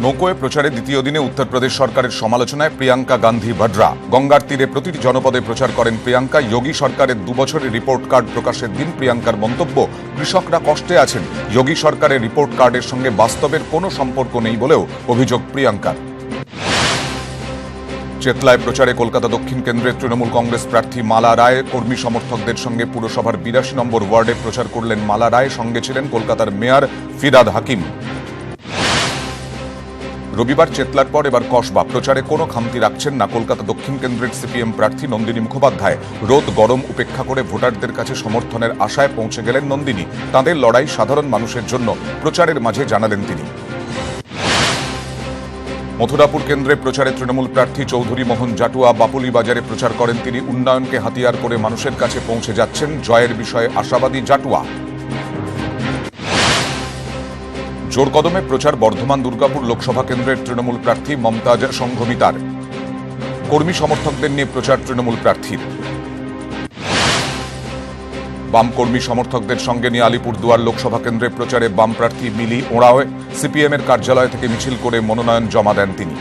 নৌকোয় প্রচারে দ্বিতীয় দিনে উত্তরপ্রদেশ সরকারের সমালোচনায় প্রিয়াঙ্কা গান্ধী ভাড্রা। গঙ্গার তীরে প্রতিটি জনপদে প্রচার করেন প্রিয়াঙ্কা। যোগী সরকারের 2 বছরের রিপোর্ট কার্ড প্রকাশের দিন প্রিয়াঙ্কার মন্তব্য, কৃষকরা কষ্টে আছেন। যোগী সরকারের রিপোর্ট কার্ডের সঙ্গে বাস্তবের কোনো সম্পর্ক নেই বলেও অভিযোগ প্রিয়াঙ্কার। চেতলায় প্রচারে কলকাতা দক্ষিণ কেন্দ্রের তৃণমূল কংগ্রেস প্রার্থী মালা রায়। কর্মী সমর্থকদের সঙ্গে পুরসভার 82 নম্বর ওয়ার্ডে প্রচার করলেন মালা রায়। সঙ্গে ছিলেন কলকাতার মেয়র ফিরহাদ হাকিম। রবিবার চেতলার পর এবার কসবা। প্রচারে কোনো খামতি রাখছেন না কলকাতা দক্ষিণ কেন্দ্রের সিপিএম প্রার্থী নন্দিনী মুখোপাধ্যায়। রোদ গরম উপেক্ষা করে ভোটারদের কাছে সমর্থনের আশায় পৌঁছে গেলেন নন্দিনী। তাঁদের লড়াই সাধারণ মানুষের জন্য, প্রচারের মাঝে জানালেন তিনি। মথুরাপুর কেন্দ্রে প্রচারে তৃণমূল প্রার্থী চৌধুরী মোহন জাটুয়া। বাপুলি বাজারে প্রচার করেন তিনি। উন্নয়নকে হাতিয়ার করে মানুষের কাছে পৌঁছে যাচ্ছেন, জয়ের বিষয়ে আশাবাদী জাটুয়া। জোর কদমে প্রচার বর্ধমান দুর্গাপুর লোকসভা কেন্দ্রের তৃণমূল প্রার্থী মমতাজ সংঘমিতার। কর্মী সমর্থকদের নিয়ে প্রচার তৃণমূল প্রার্থীর। বাম কর্মী সমর্থকদের সঙ্গে নিয়ে আলিপুরদুয়ার লোকসভা কেন্দ্রে প্রচারে বাম প্রার্থী মিলি ওঁরাওয়ে। সিপিএম এর কার্যালয় থেকে মিছিল করে মনোনয়ন জমা দেন তিনি।